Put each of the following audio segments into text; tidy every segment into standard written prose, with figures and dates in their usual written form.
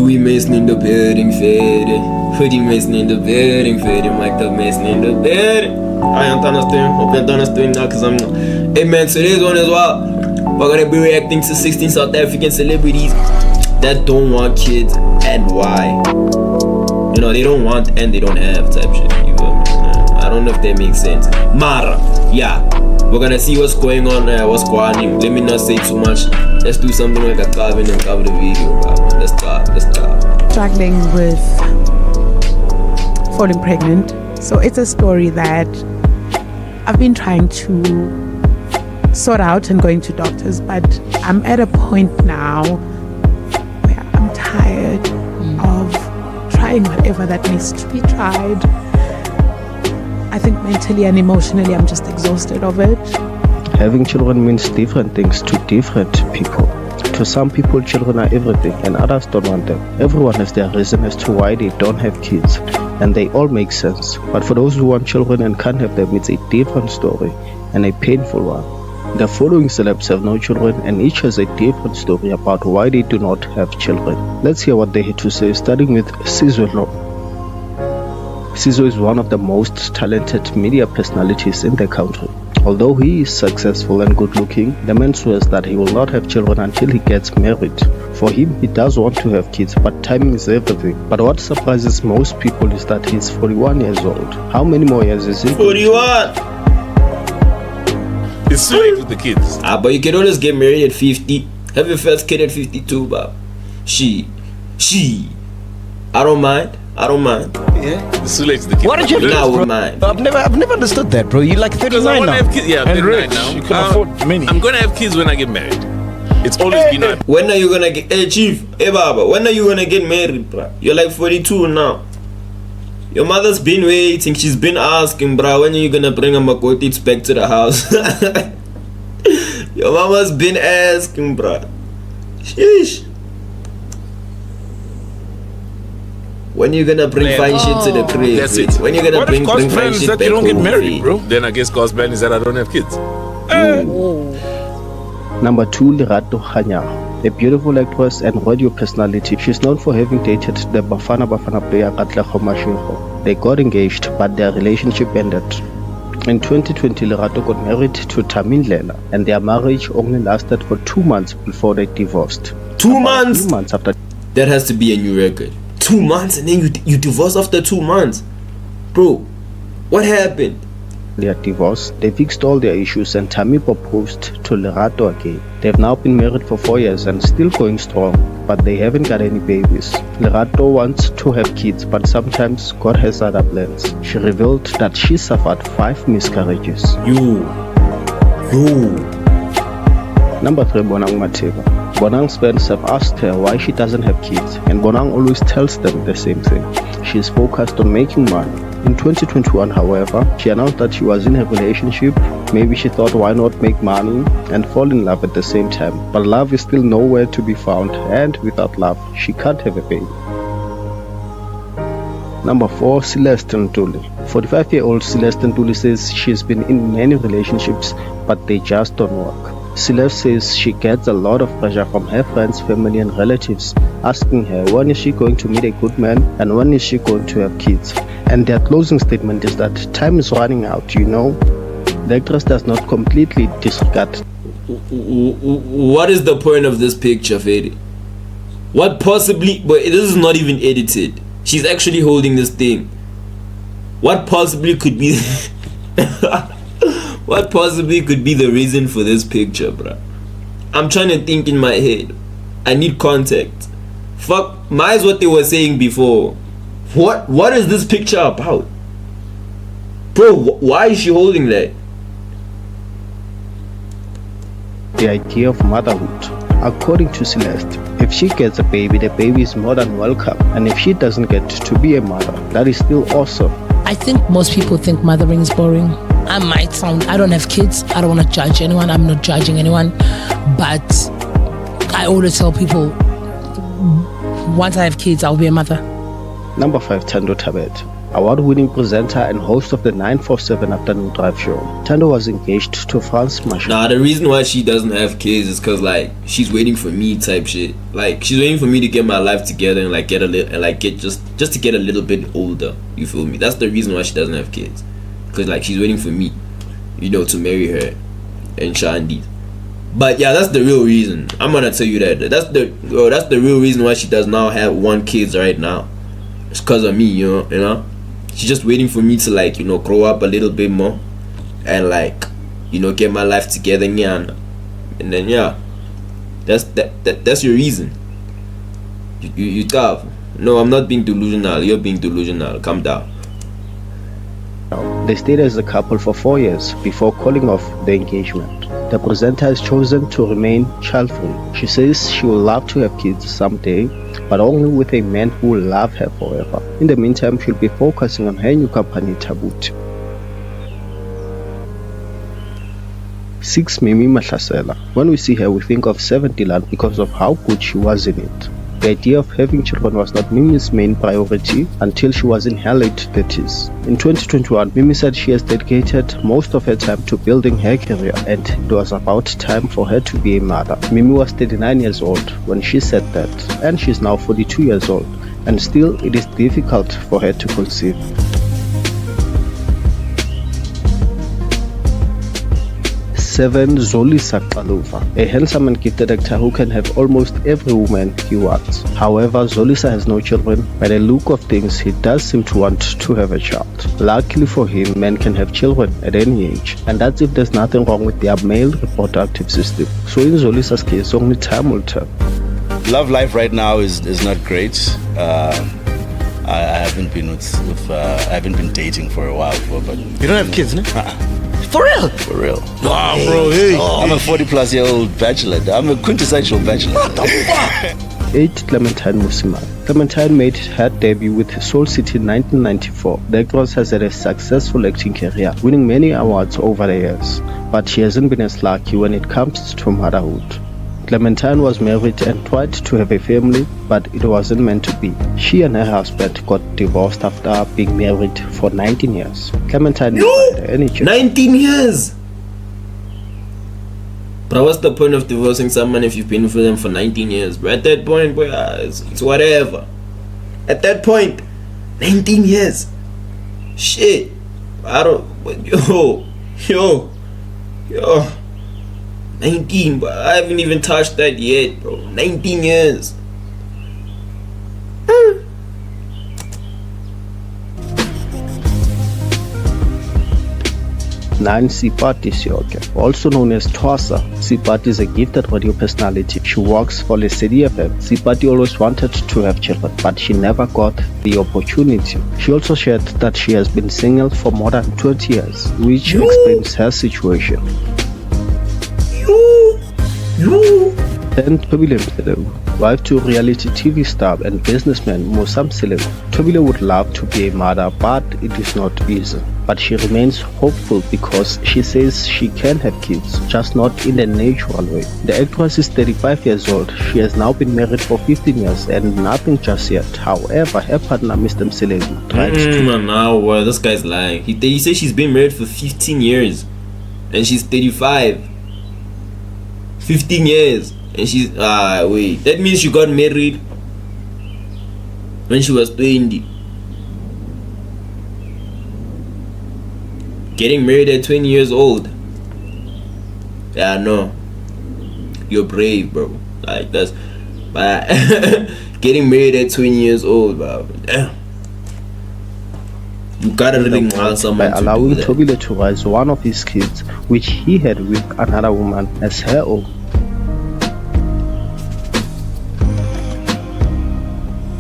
Louis Mason in the building, fading. Hoodie Mason in the building, fading. Mike the Mason in the building. I am understand. Hope you understand now, cause I'm. Hey man, today's one as well. We're gonna be reacting to 16 South African celebrities that don't want kids and why. You know, they don't want and they don't have type shit. You feel me? I don't know if that makes sense. Mara, yeah. We're gonna see what's going on, what's going on. Let me not say too much. Let's do something like a carving and cover the video, bro. Let's start. Struggling with falling pregnant. So it's a story that I've been trying to sort out and going to doctors, but I'm at a point now where I'm tired of trying whatever that needs to be tried. I think mentally and emotionally I'm just exhausted of it. Having children means different things to different people. To some people, children are everything and others don't want them. Everyone has their reason as to why they don't have kids, and they all make sense. But for those who want children and can't have them, it's a different story and a painful one. The following celebs have no children and each has a different story about why they do not have children. Let's hear what they had to say, starting with Sizwe Lo. Sizwe is one of the most talented media personalities in the country. Although he is successful and good looking, the man swears that he will not have children until he gets married. For him, he does want to have kids, but timing is everything. But what surprises most people is that he's 41 years old. How many more years is he? 41! It's too late with the kids. But you can always get married at 50. Have your first kid at 52, bro. She. I don't mind. Yeah, it's too late with the kids. Why don't you have Now kids, bro? mind. I've never understood that, bro. You're like Because I 39 want to now. have kids. Yeah, I'm and 39 rich. now. You can afford many. I'm gonna have kids when I get married. It's always been that. When are you gonna get... Hey, Chief. Hey, Baba. When are you gonna get married, bro? You're like 42 now. Your mother's been waiting. She's been asking, bro. When are you gonna bring a Makotits back to the house? Your mama's been asking, bro. Sheesh. When you gonna bring fine shit to the crib? That's it. When you gonna What bring if God's fine plan is shit that back you don't get home, married, Fee? bro? Then I guess God's plan is that I don't have kids. Number 2, Lerato Kganyang. A beautiful actress and radio personality, she's known for having dated the Bafana player Katlego Mashego. They got engaged, but their relationship ended. In 2020, Lerato got married to Tami Ndlela, and their marriage only lasted for 2 months before they divorced. 2 months? 2 months after. That has to be a new record. 2 months and then you divorce after 2 months. Bro, what happened? Their divorce, they fixed all their issues and Tami proposed to Lerato again. They've now been married for 4 years and still going strong, but they haven't got any babies. Lerato wants to have kids, but sometimes God has other plans. She revealed that she suffered 5 miscarriages. Yo. Number 3, Bonang Matheba. Bonang's fans have asked her why she doesn't have kids, and Bonang always tells them the same thing. She is focused on making money. In 2021, however, she announced that she was in a relationship. Maybe she thought, why not make money and fall in love at the same time? But love is still nowhere to be found, and without love, she can't have a baby. Number 4, Celeste Ntuli. 45-year-old Celeste Ntuli says she's been in many relationships, but they just don't work. Celeste says she gets a lot of pressure from her friends, family and relatives asking her when is she going to meet a good man and when is she going to have kids. And their closing statement is that time is running out, you know. The actress does not completely disregard. What is the point of this picture, Fede? What possibly... But this is not even edited. She's actually holding this thing. What possibly could be... What possibly could be the reason for this picture, bruh? I'm trying to think in my head. I need context. Fuck, mine's what they were saying before. What is this picture about? Bro, why is she holding that? The idea of motherhood. According to Celeste, if she gets a baby, the baby is more than welcome. And if she doesn't get to be a mother, that is still awesome. I think most people think mothering is boring. I don't have kids. I don't want to judge anyone. I'm not judging anyone. But I always tell people, once I have kids, I'll be a mother. Number 5, Thando Thabethe. award-winning presenter and host of the 947 Afternoon Drive show. Thando was engaged to Franz Marshall. Nah, the reason why she doesn't have kids is cause like she's waiting for me type shit. Like she's waiting for me to get my life together and like get a little and like get just to get a little bit older. You feel me? That's the reason why she doesn't have kids. Cause like she's waiting for me, you know, to marry her and Shandy. But yeah, that's the real reason. I'm gonna tell you that. That's the real reason why she does not have 1 kid right now. It's cause of me, you know. She's just waiting for me to like, you know, grow up a little bit more and like, you know, get my life together again. And then yeah, that's your reason. You tough. No, I'm not being delusional. You're being delusional. Calm down. They stayed as a couple for 4 years before calling off the engagement. The presenter has chosen to remain child-free. She says she will love to have kids someday, but only with a man who will love her forever. In the meantime, she'll be focusing on her new company, Tabut. 6. Mimi Mahlasela. When we see her, we think of 70land because of how good she was in it. The idea of having children was not Mimi's main priority until she was in her late 30s. In 2021, Mimi said she has dedicated most of her time to building her career and it was about time for her to be a mother. Mimi was 39 years old when she said that, and she's now 42 years old, and still it is difficult for her to conceive. 7. Zolisa Xaluva, a handsome and gifted actor who can have almost every woman he wants. However, Zolisa has no children. By the look of things, he does seem to want to have a child. Luckily for him, men can have children at any age, and that's if there's nothing wrong with their male reproductive system. So in Zolisa's case, only time will tell. Love life right now is not great. I haven't been I haven't been dating for a while, but you don't have kids, no? For real? For real. Wow, bro, hey. I'm a 40-plus-year-old bachelor. I'm a quintessential bachelor. What the fuck? 8. Clementine Musiman. Clementine made her debut with Soul City in 1994. The actress has had a successful acting career, winning many awards over the years, but she hasn't been as lucky when it comes to motherhood. Clementine was married and tried to have a family, but it wasn't meant to be. She and her husband got divorced after being married for 19 years. Clementine never had any children. 19 years! But what's the point of divorcing someone if you've been with them for 19 years? But at that point, boy, it's whatever. At that point, 19 years. Shit. I don't... Yo. 19, but I haven't even touched that yet, bro. 19 years. 9. Sipati Sioke. Also known as Twasa, Sipati is a gifted radio personality. She works for Lesedi FM. Sipati always wanted to have children, but she never got the opportunity. She also shared that she has been single for more than 20 years, which explains her situation. 10. Tobile Mselewu. Wife to reality TV star and businessman Musa Mselewu. Tobile would love to be a mother, but it is not easy. But she remains hopeful because she says she can have kids, just not in the natural way. The actress is 35 years old. She has now been married for 15 years and nothing just yet. However, her partner Mr. Mselewu tried to... Now, this guy's lying. He says she's been married for 15 years and she's 35. 15 years. And she's wait, that means she got married when she was 20. Getting married at 20 years old. Yeah, no. You're brave, bro. Like that's but getting married at 20 years old, bro. Damn. You gotta really want someone by allowing Tobile to raise one of his kids, which he had with another woman, as her own.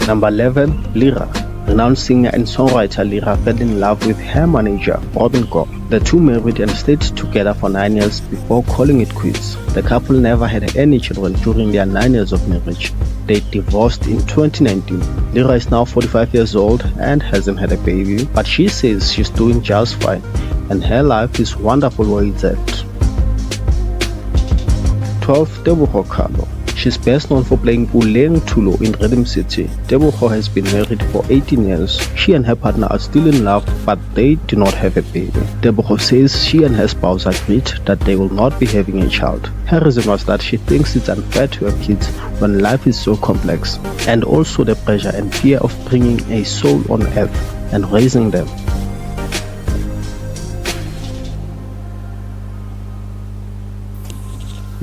Number 11. Lira. Renowned singer and songwriter Lira fell in love with her manager, Robin Gore. The two married and stayed together for 9 years before calling it quits. The couple never had any children during their 9 years of marriage. They divorced in 2019. Lira is now 45 years old and hasn't had a baby, but she says she's doing just fine and her life is wonderful where it's at. 12. Tebogo Carlo. She's best known for playing Puleng Tulo in Rhythm City. Tebogo has been married for 18 years. She and her partner are still in love, but they do not have a baby. Tebogo says she and her spouse agreed that they will not be having a child. Her reason was that she thinks it's unfair to have kids when life is so complex, and also the pressure and fear of bringing a soul on earth and raising them.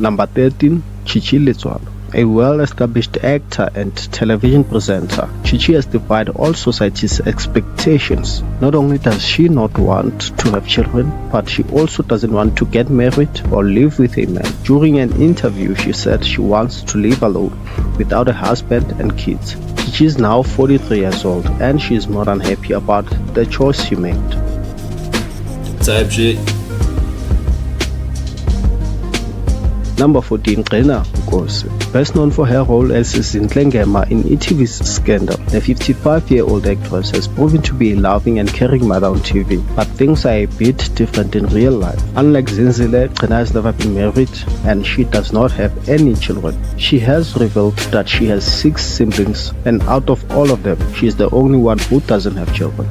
Number 13, Chichi Letswalo. A well-established actor and television presenter, Chichi has defied all society's expectations. Not only does she not want to have children, but she also doesn't want to get married or live with a man. During an interview, she said she wants to live alone, without a husband and kids. Chichi is now 43 years old, and she is more unhappy about the choice she made. Type shit. Number 14, Rena Nkosi. Best known for her role as Zintlengema in e.TV's Scandal, the 55-year-old actress has proven to be a loving and caring mother on TV, but things are a bit different in real life. Unlike Zinzile, Rena has never been married and she does not have any children. She has revealed that she has 6 siblings, and out of all of them, she is the only one who doesn't have children.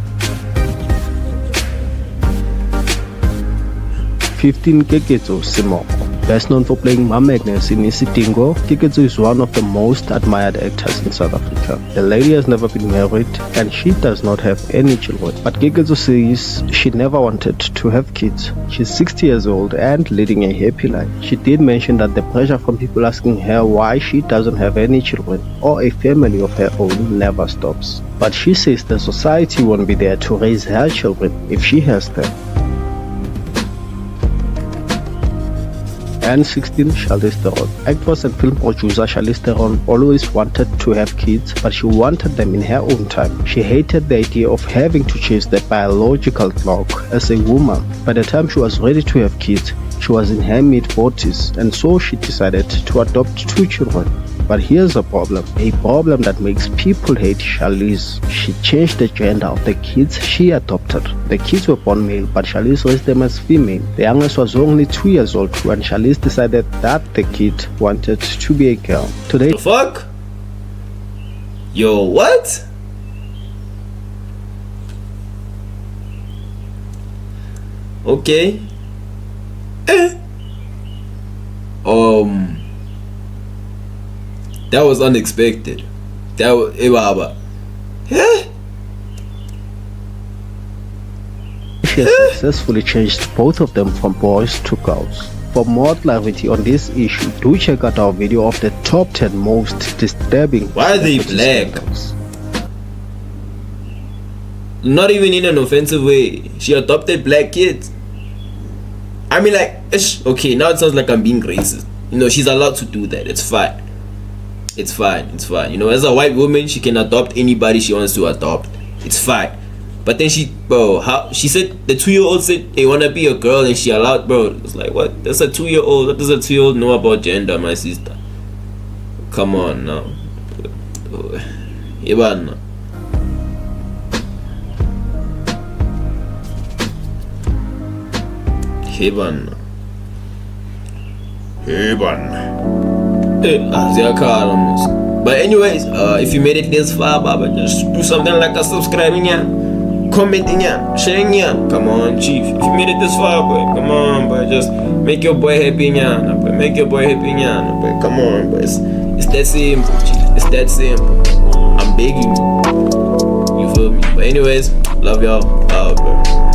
15, Keketso Semoko. Best known for playing Mama Agnes in Isidingo, Keketso is one of the most admired actors in South Africa. The lady has never been married and she does not have any children. But Keketso says she never wanted to have kids. She's 60 years old and leading a happy life. She did mention that the pressure from people asking her why she doesn't have any children or a family of her own never stops. But she says the society won't be there to raise her children if she has them. And 16, Charlize Theron. Actress and film producer Charlize Theron always wanted to have kids, but she wanted them in her own time. She hated the idea of having to chase the biological clock as a woman. By the time she was ready to have kids, she was in her mid-40s, and so she decided to adopt 2 children. But here's a problem that makes people hate Charlize. She changed the gender of the kids she adopted. The kids were born male, but Charlize raised them as female. The youngest was only 2 years old when Charlize decided that the kid wanted to be a girl. Today, The fuck? Yo, what? Okay. That was unexpected. That was she has successfully changed both of them from boys to girls. For more clarity on this issue, do check out our video of the top 10 most disturbing. Why are they black? Scandals. Not even in an offensive way. She adopted black kids. I mean, like, okay, now it sounds like I'm being racist. You know, she's allowed to do that. It's fine. It's fine. It's fine. You know, as a white woman, she can adopt anybody she wants to adopt. It's fine. But then she said the 2-year-old said they wanna be a girl and she allowed, bro. It's like, what? That's a 2-year-old. What does a 2-year-old know about gender, my sister? Come on now. Iban. But anyways, if you made it this far, Baba, just do something like a subscribing, yeah, commenting, yeah, sharing, yeah. Come on, chief. If you made it this far, boy, come on, boy, just make your boy happy, yeah. Boy, make your boy happy, yeah. Boy, come on, boy. It's that simple, chief. It's that simple. I'm begging you. You feel me? But anyways, love y'all. Bro.